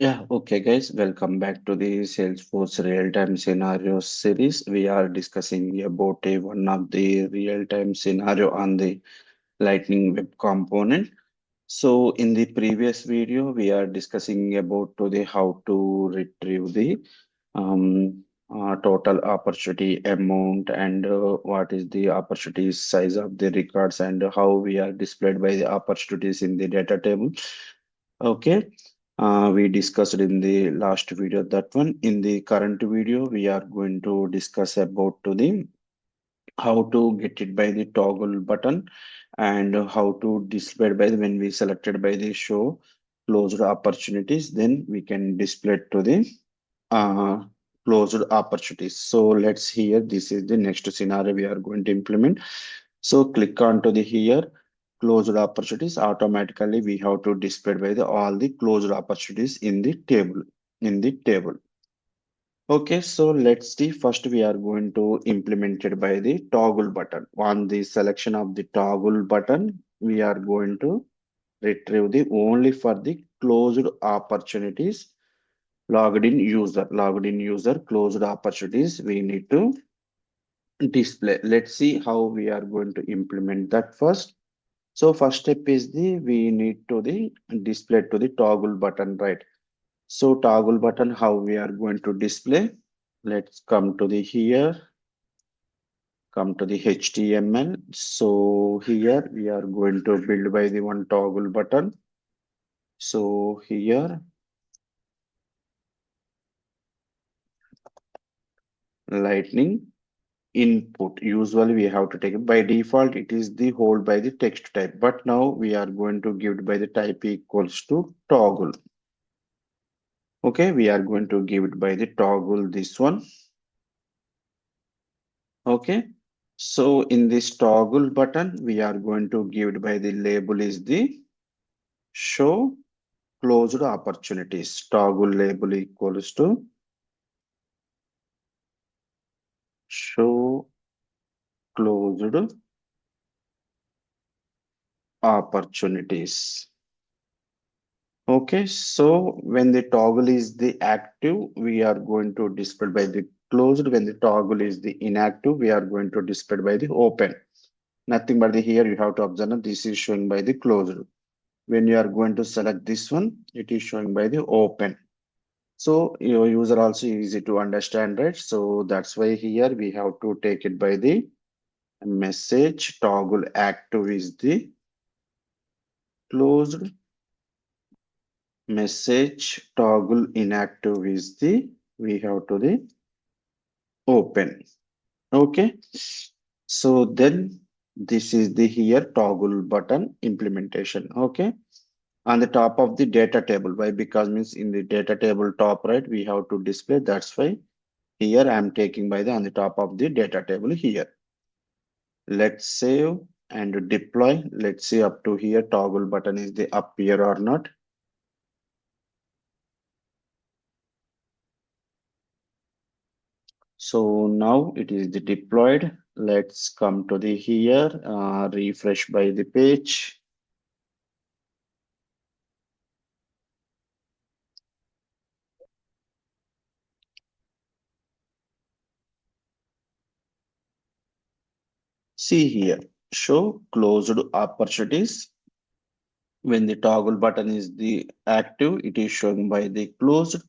Yeah, okay, guys, welcome back to the Salesforce real-time scenario series. We are discussing about one of the real-time scenario on the Lightning Web Component. So, in the previous video, we are discussing about to the how to retrieve the total opportunity amount and what is the opportunity size of the records and how we are displayed by the opportunities in the data table. Okay, we discussed in the last video that one. In the current video, we are going to discuss about to the how to get it by the toggle button and how to display it by the, when we selected by the show closed opportunities, then we can display it to the uh, closed opportunities. So let's here. This is the next scenario we are going to implement. So click on to the here closed opportunities. Automatically we have to display by the all the closed opportunities in the table. In the table. Okay, so let's see. First, we are going to implement it by the toggle button. On the selection of the toggle button, we are going to retrieve the only for the closed opportunities logged in user closed opportunities we need to display. Let's see how we are going to implement that first. So first step is the we need to the display to the toggle button, right? So toggle button, how we are going to display. Let's come to the here, come to the HTML. So here we are going to build by the one toggle button. So here lightning input. Usually we have to take it by default, it is the hold by the text type, but now we are going to give it by the type equals to toggle. Okay, we are going to give it by the toggle this one. Okay, so in this toggle button, we are going to give it by the label is the show closed opportunities. Toggle label equals to show closed opportunities. Okay, so when the toggle is the active, we are going to display by the closed. When the toggle is the inactive, we are going to display by the open. Nothing but the here you have to observe that this is showing by the closed. When you are going to select this one, it is showing by the open. So your user also easy to understand, right? So that's why here we have to take it by the message toggle active is the closed, message toggle inactive is the we have to the open. Okay, so then this is the here toggle button implementation. Okay, on the top of the data table. Why? Because means in the data table top right we have to display. That's why here I am taking by the on the top of the data table here. Let's save and deploy. Let's see up to here toggle button is the up here or not. So now it is the deployed. Let's come to the here, refresh by the page. See here, show closed opportunities. When the toggle button is the active, it is showing by the closed.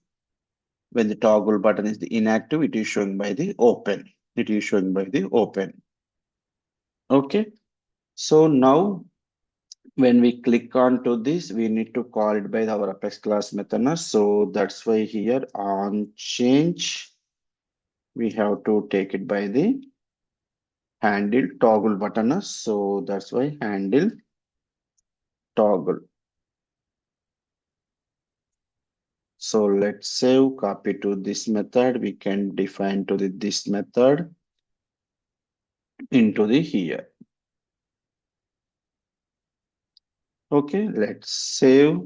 When the toggle button is the inactive, it is showing by the open. It is showing by the open. Okay. So now when we click on to this, we need to call it by our Apex class method. So that's why here on change, we have to take it by the handle toggle button. So that's why handle toggle. So let's save, copy to this method. We can define to the this method into the here. Okay, let's save.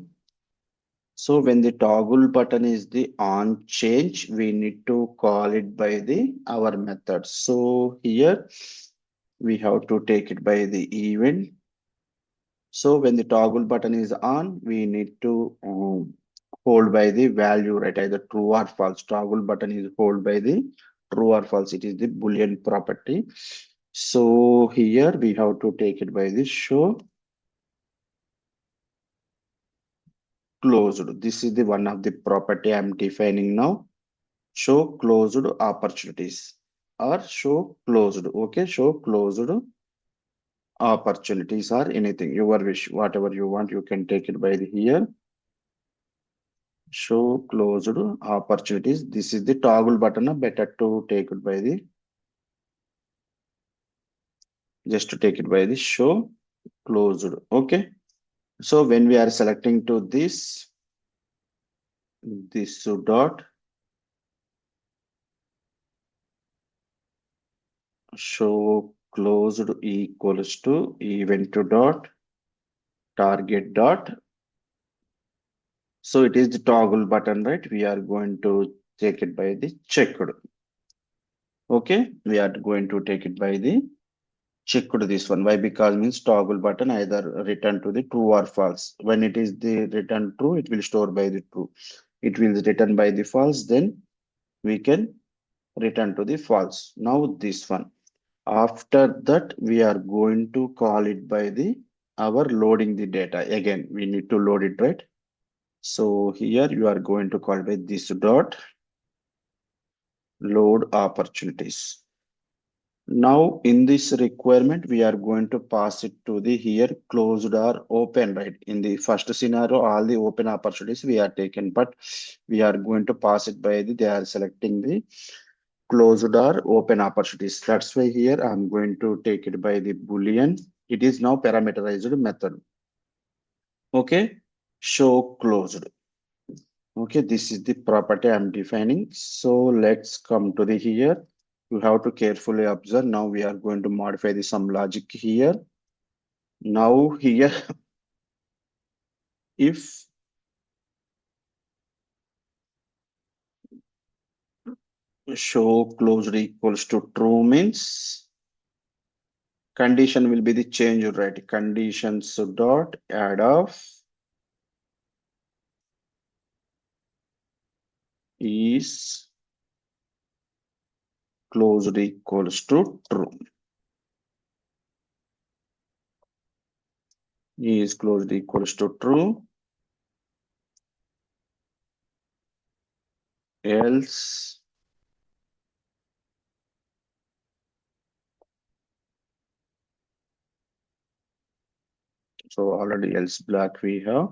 So when the toggle button is the on change, we need to call it by the our method. So here we have to take it by the event. So when the toggle button is on, we need to hold by the value, right? Either true or false. Toggle button is hold by the true or false. It is the Boolean property. So here we have to take it by the show closed. This is the one of the property I'm defining now. Show closed opportunities or show closed. Okay, show closed opportunities or anything. Your wish, whatever you want, you can take it by the here. Show closed opportunities. This is the toggle button. Better to take it by the just to take it by the show closed. Okay. So when we are selecting to this dot show closed equals to event dot target dot. So it is the toggle button, right? We are going to take it by the checked. Okay. We are going to take it by the checked this one. Why? Because means toggle button either return to the true or false. When it is the return true, it will store by the true. It will return by the false, then we can return to the false. Now this one. After that, we are going to call it by the our loading the data. Again, we need to load it, right? So here you are going to call by this dot load opportunities. Now in this requirement, we are going to pass it to the here closed or open, right? In the first scenario, all the open opportunities we are taken, but we are going to pass it by the, they are selecting the closed or open opportunities. That's why here I'm going to take it by the Boolean. It is now parameterized method. Okay, show closed. Okay, this is the property I'm defining. So let's come to the here. You have to carefully observe. Now we are going to modify the some logic here. Now here, if show closed equals to true means condition will be the change, right? Conditions dot add of is closed equals to true. Is closed equals to true. Else so already else block we have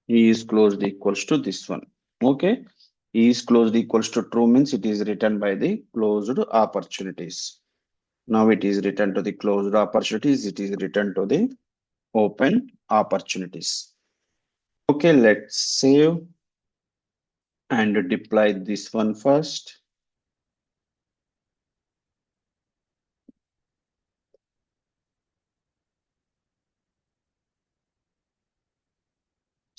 is closed equals to this one. Okay, is closed equals to true means it is written by the closed opportunities. Now it is written to the closed opportunities. It is written to the open opportunities. Okay, let's save and deploy this one first.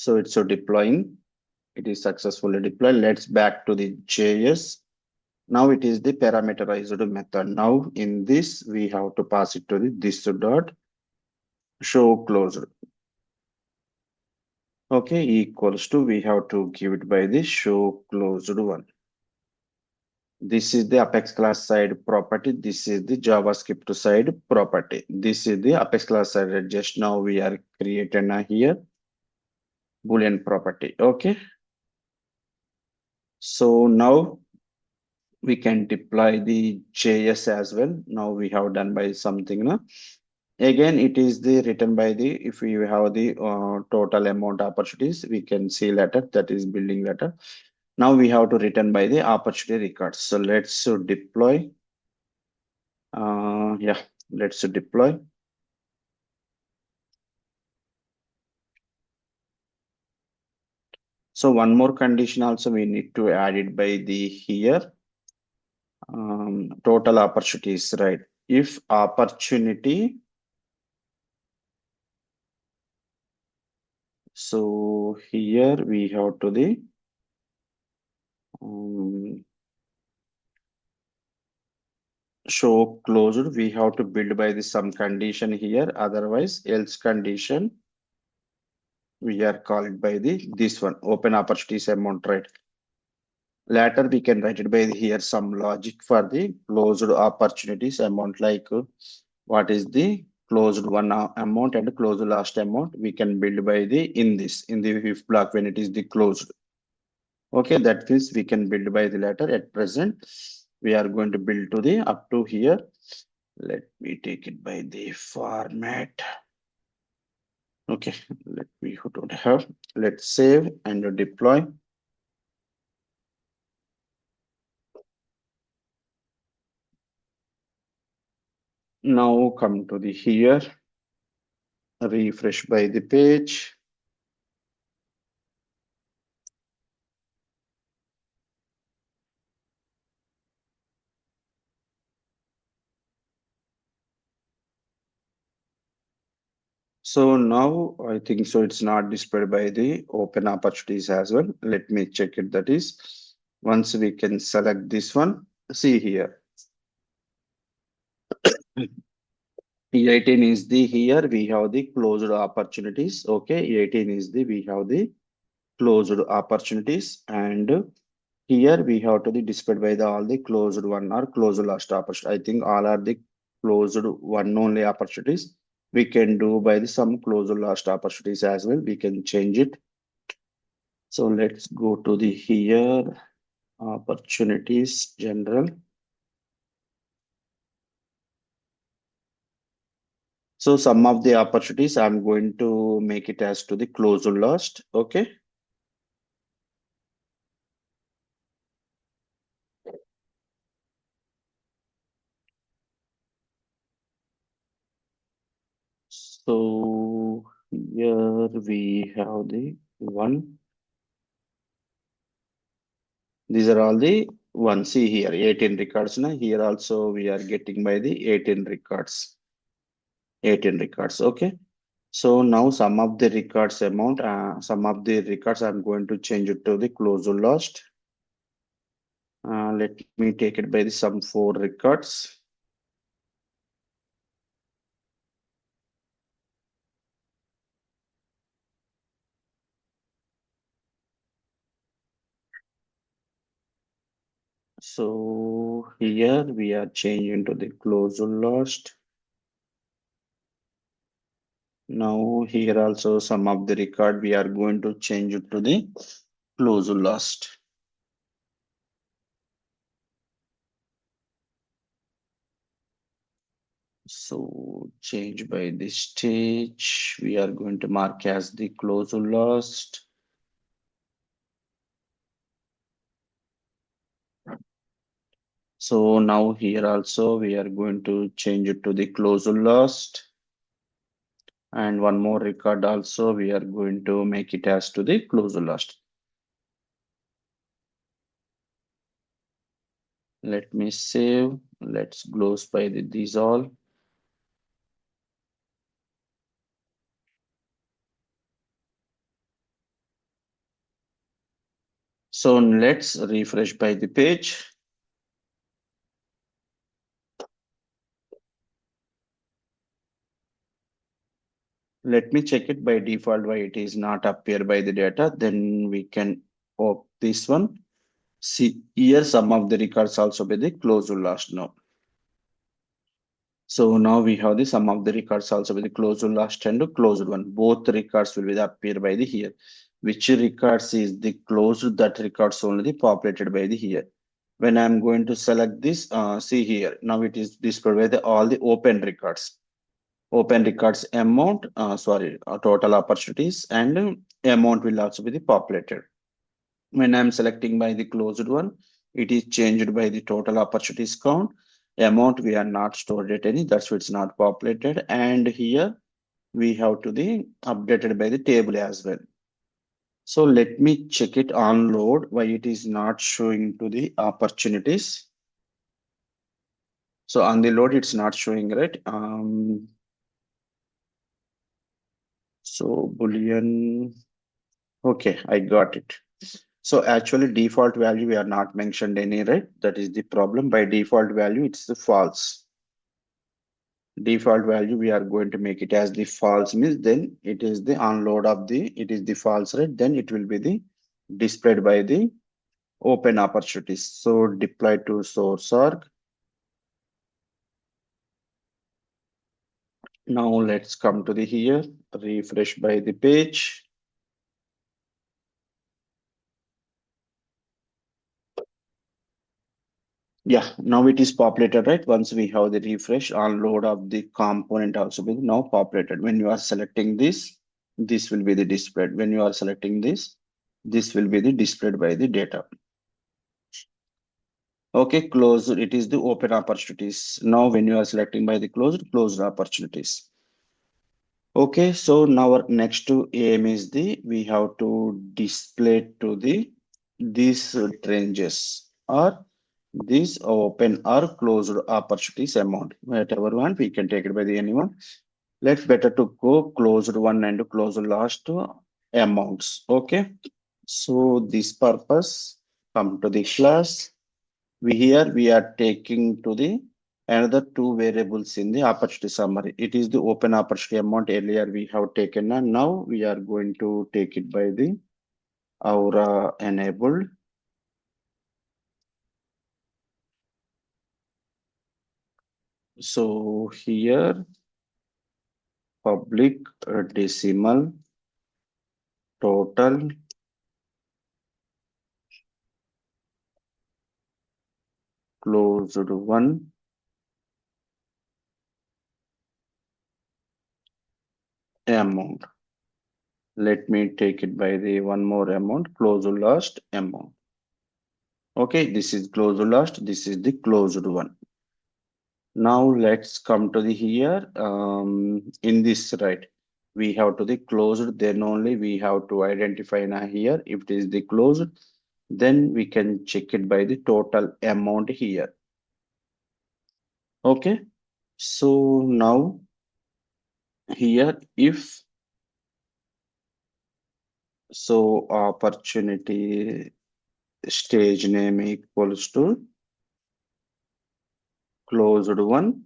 So it's so deploying. It is successfully deployed. Let's back to the JS. Now it is the parameterized method. Now in this, we have to pass it to the this dot show closed. Okay, equals to, we have to give it by the show closed one. This is the Apex class side property. This is the JavaScript side property. This is the Apex class side. Just now we are creating a here Boolean property. Okay. So now we can deploy the JS as well. Now we have done by something. No? Again, it is the written by the, if we have the total amount opportunities, we can see letter, that is building letter. Now we have to return by the opportunity records. So let's deploy. Yeah, let's deploy. So one more condition also we need to add it by the here total opportunities, right? If opportunity, so here we have to the um, show closed, we have to build by the some condition here, otherwise else condition we are called by the this one open opportunities amount, right? Later we can write it by here some logic for the closed opportunities amount, like what is the closed one amount and closed last amount we can build by the in the if block when it is the closed. Okay, that means we can build by the latter. At present we are going to build to the up to here. Let me take it by the format. Okay, let me who don't have. Let's save and deploy. Now come to the here, refresh by the page. So now I think so it's not displayed by the open opportunities as well. Let me check it. That is, once we can select this one, see here. 18 is the here we have the closed opportunities. Okay, 18 is the we have the closed opportunities, and here we have to be displayed by the all the closed one or closed last opportunity. I think all are the closed one only opportunities. We can do by the some closed last opportunities as well. We can change it. So let's go to the here opportunities general. So some of the opportunities I'm going to make it as to the closed last. Okay. So here we have the one. These are all the one. See here, 18 records. Now here also we are getting by the 18 records. 18 records. Okay. So now some of the records amount, some of the records I'm going to change it to the closed last. Let me take it by the some four records. So here we are changing to the closed last. Now here also some of the record we are going to change it to the closed last. So change by this stage, we are going to mark as the closed last. So now here also we are going to change it to the closed last. And one more record also we are going to make it as to the closed last. Let me save. Let's close by these all. So let's refresh by the page. Let me check it by default why it is not appear by the data. Then we can open this one. See here some of the records also by the closed last now. So now we have the sum of the records also with the closed last and the closed one. Both records will be appear by the here. Which records is the closed, that records only the populated by the here. When I'm going to select this, see here, now it is displayed by the all the open records. Open records amount, total opportunities, and amount will also be the populated. When I'm selecting by the closed one, it is changed by the total opportunities count. Amount we are not stored at any, that's why it's not populated. And here we have to the updated by the table as well. So let me check it on load why it is not showing to the opportunities. So on the load it's not showing, right? So Boolean. Okay, I got it. So actually default value we are not mentioned any, right? That is the problem. By default value, it's the false. Default value we are going to make it as the false means then it is the unload of the it is the false, right? Then it will be the displayed by the open opportunities. So deploy to source org. Now let's come to the here, refresh by the page. Yeah, now it is populated, right? Once we have the refresh, unload of the component also be now populated. When you are selecting this will be the displayed. When you are selecting this will be the displayed by the data. Okay, closed. It is the open opportunities. Now, when you are selecting by the closed opportunities. Okay, so now our next to aim is the we have to display to the these ranges or these open or closed opportunities amount. Whatever one we can take it by the anyone. Let's better to go closed one and closed last amounts. Okay, so this purpose come to the class. We are taking to the another two variables in the opportunity summary. It is the open opportunity amount earlier we have taken and now we are going to take it by the Aura enabled. So here public decimal total closed one amount. Let me take it by the one more amount closed last amount. Okay, this is closed last, this is the closed one. Now let's come to the here in this, right, we have to the closed, then only we have to identify now here if it is the closed, then we can check it by the total amount here. Okay, so now here if so opportunity stage name equals to closed one.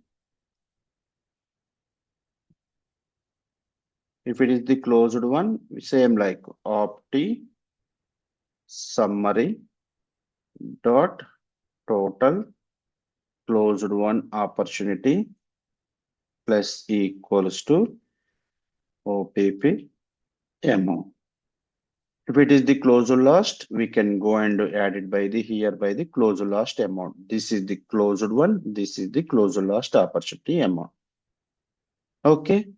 If it is the closed one, same like opti summary dot total closed one opportunity plus equals to OPP amount. If it is the closed last, we can go and add it by the here by the closed last amount. This is the closed one. This is the closed last opportunity amount. Okay.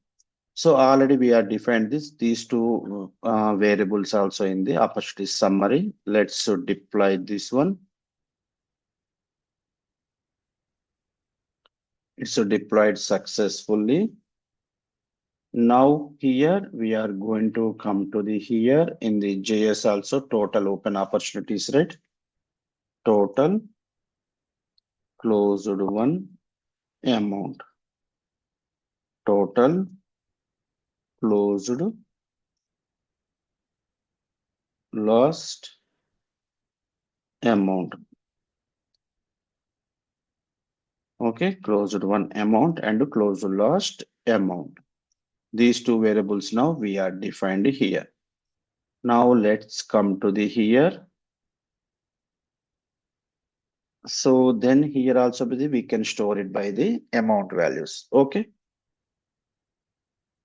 So already we are defined these two variables also in the opportunity summary. Let's deploy this one. It's deployed successfully. Now here we are going to come to the here in the JS also total open opportunities, right? Total closed one amount. Total closed lost amount. Okay, closed one amount and closed lost amount. These two variables now we are defined here. Now let's come to the here. So then here also we can store it by the amount values. Okay.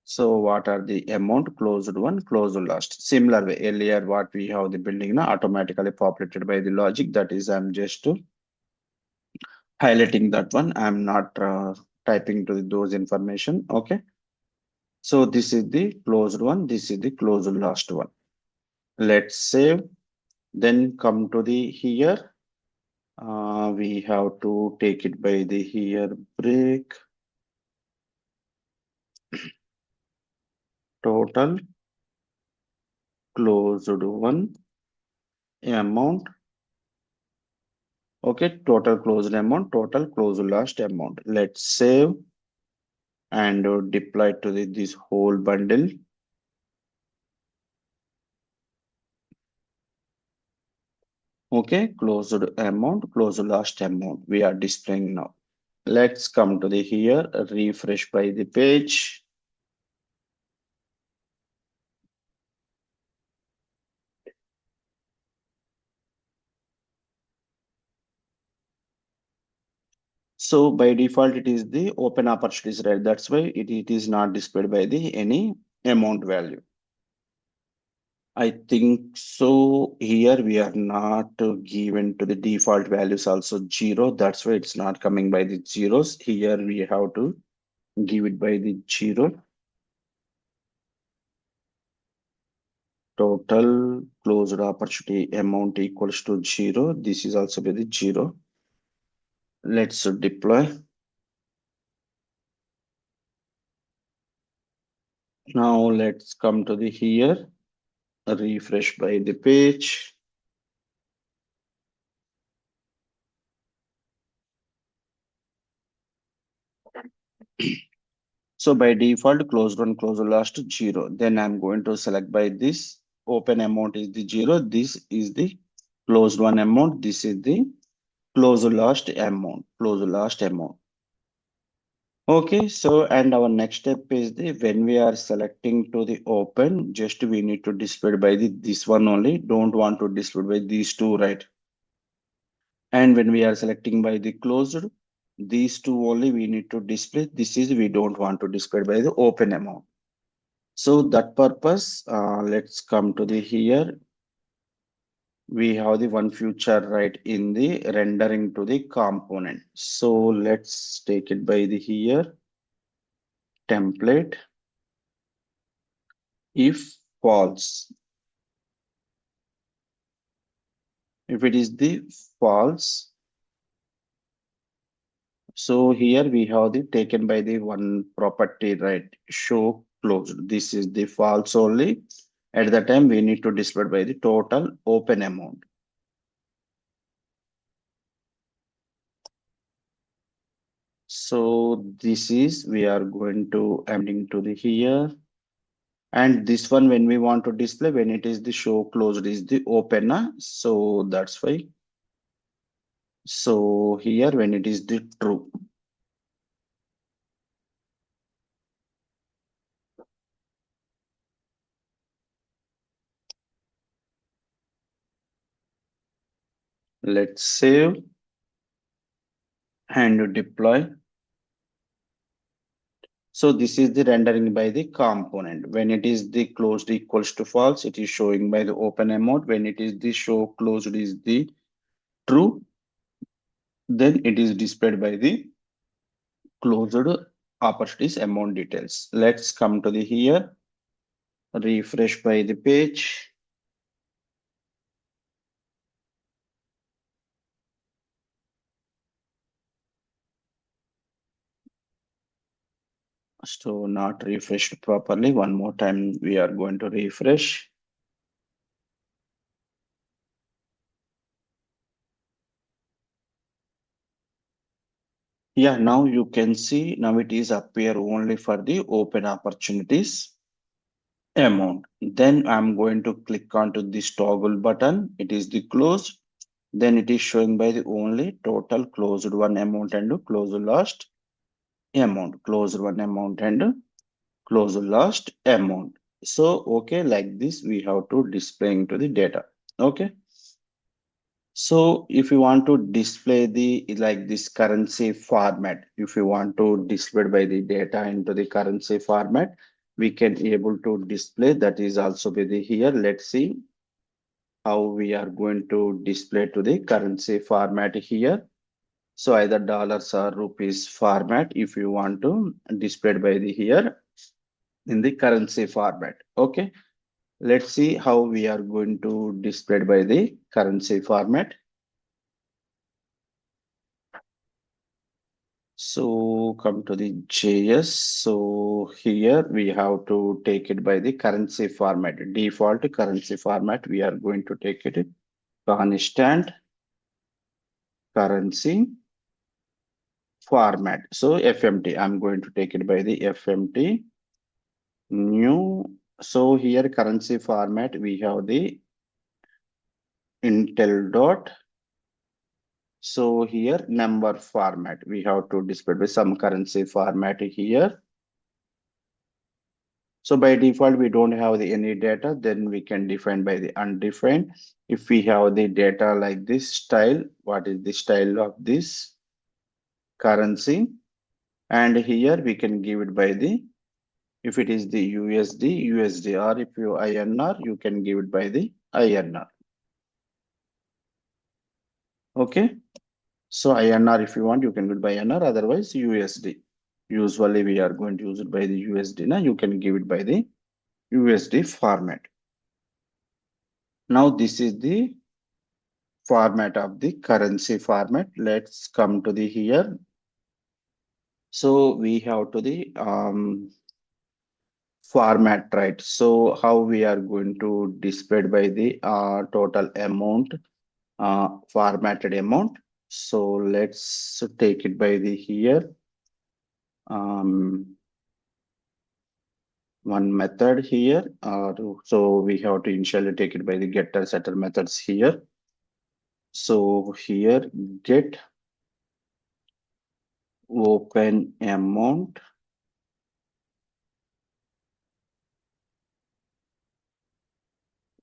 So what are the amount closed one, closed last? Similar way earlier what we have the building now automatically populated by the logic. That is I'm just highlighting that one. I'm not typing to those information. Okay. So this is the closed one. This is the closed last one. Let's save. Then come to the here. We have to take it by the here break total closed one amount. Okay, total closed amount, total closed last amount. Let's save and deploy to this whole bundle. Okay, closed amount, closed last amount we are displaying now. Let's come to the here, refresh by the page. So by default, it is the open opportunities, right? That's why it is not displayed by the any amount value. I think so. Here we are not given to the default values also zero. That's why it's not coming by the zeros. Here we have to give it by the zero. Total closed opportunity amount equals to zero. This is also by the zero. Let's deploy. Now let's come to the here, refresh by the page. So by default, closed one, closed last zero. Then I'm going to select by this open amount is the zero. This is the closed one amount. This is the closed last amount. Closed last amount. Okay, so and our next step is the when we are selecting to the open, just we need to display by the this one only. Don't want to display by these two, right? And when we are selecting by the closed, these two only we need to display. This is we don't want to display by the open amount. So that purpose, let's come to the here. We have the one future right in the rendering to the component. So let's take it by the here template. If false, if it is the false, so here we have the taken by the one property right show closed. This is the false only. At the time we need to display by the total open amount. So this is we are going to amending to the here. And this one when we want to display when it is the show closed is the open. So that's why. So here when it is the true. Let's save and deploy. So this is the rendering by the component. When it is the closed equals to false, it is showing by the open amount. When it is the show closed is the true, then it is displayed by the closed opportunities amount details. Let's come to the here, refresh by the page. So not refreshed properly. One more time we are going to refresh. Yeah, now you can see now it is appear only for the open opportunities amount. Then I'm going to click onto this toggle button. It is the closed. Then it is showing by the only total closed one amount and closed last amount. Closed one amount and closed last amount. So, okay, like this we have to display into the data. Okay. So if you want to display the like this currency format, if you want to display by the data into the currency format, we can able to display that is also by the here. Let's see how we are going to display to the currency format here. So either dollars or rupees format if you want to display by the here in the currency format. Okay, let's see how we are going to display by the currency format. So come to the JS. So here we have to take it by the currency format. Default currency format. We are going to take it constant currency format. So FMT. I'm going to take it by the FMT new. So here currency format we have the Intel dot. So here number format, we have to display with some currency format here. So by default, we don't have any data, then we can define by the undefined. If we have the data like this style, what is the style of this currency? And here we can give it by the, if it is the USD, or if you INR, you can give it by the INR. Okay. So INR, if you want, you can give it by INR, otherwise USD. Usually we are going to use it by the USD. Now you can give it by the USD format. Now this is the format of the currency format. Let's come to the here. So we have to the format, right? So how we are going to display by the total amount, formatted amount. So let's take it by the here. One method here. So we have to initially take it by the getter setter methods here. So here get open amount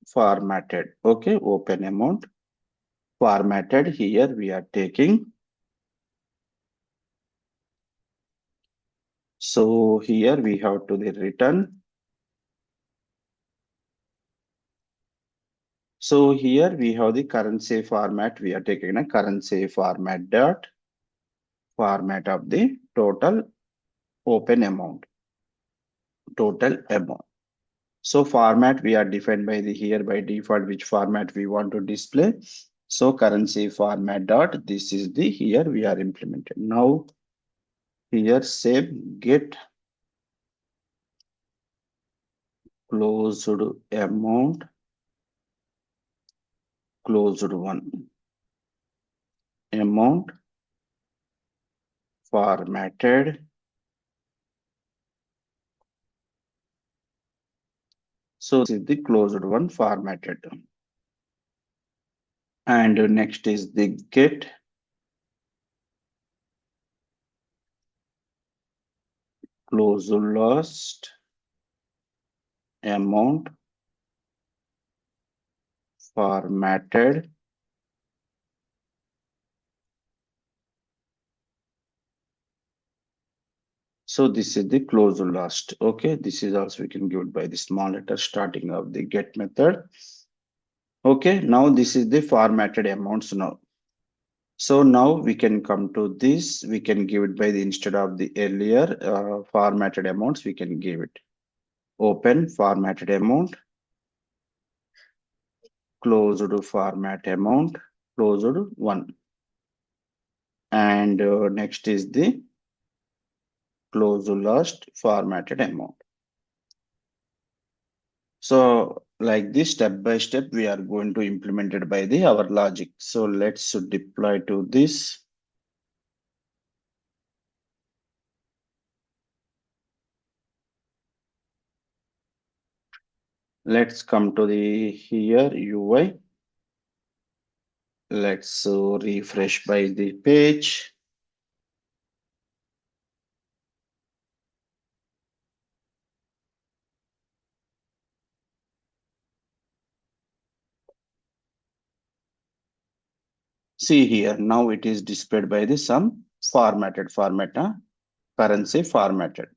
formatted. Okay, open amount formatted. Here we are taking. So here we have to the return. So here we have the currency format. We are taking a currency format dot format of the total open amount. Total amount. So format we are defined by the here by default which format we want to display. So currency format dot, this is the here we are implemented. Now here save get closed amount closed one amount formatted. So this is the closed one formatted. And next is the get closed last amount formatted. So this is the closed last. Okay, this is also we can give it by the small letter starting of the get method. Okay, now this is the formatted amounts now. So now we can come to this. We can give it by the instead of the earlier formatted amounts, we can give it open formatted amount, closed format amount, closed one. And next is the closed last formatted amount. So like this step by step, we are going to implement it by the our logic. So let's deploy to this. Let's come to the here UI. Let's refresh by the page. See here, now it is displayed by the some formatted format, currency formatted.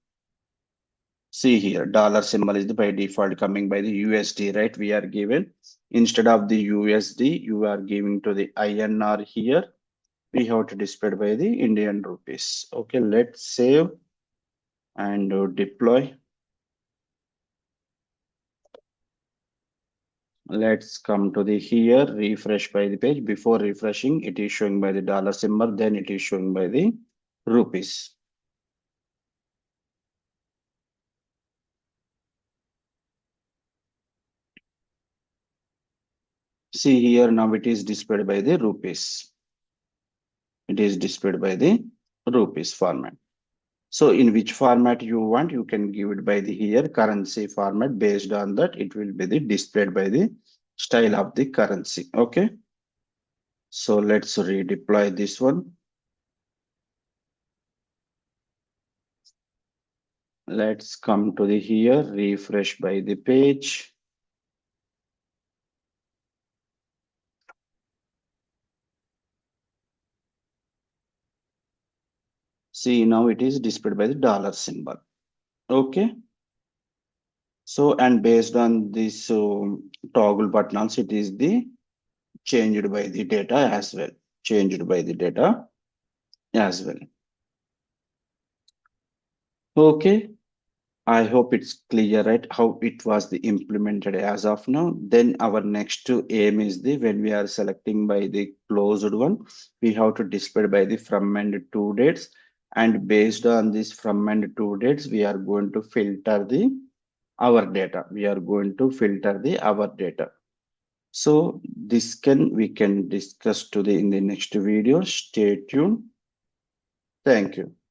See here, dollar symbol is by default coming by the USD, right? We are given instead of the USD, you are giving to the INR here. We have to display by the Indian rupees. Okay, let's save and deploy. Let's come to the here, refresh by the page. Before refreshing, it is showing by the dollar symbol, then it is showing by the rupees. See here, now it is displayed by the rupees. It is displayed by the rupees format. So in which format you want, you can give it by the here currency format. Based on that, it will be the displayed by the style of the currency. Okay, so let's redeploy this one. Let's come to the here, refresh by the page. See, now it is displayed by the dollar symbol. Okay, so and based on this toggle buttons, it is the changed by the data as well. Changed by the data as well. Okay, I hope it's clear, right, how it was the implemented as of now. Then our next aim is the when we are selecting by the closed one, we have to display by the from and to dates. And based on this from and to dates, we are going to filter the our data. We are going to filter the our data. So this can we can discuss today in the next video. Stay tuned. Thank you.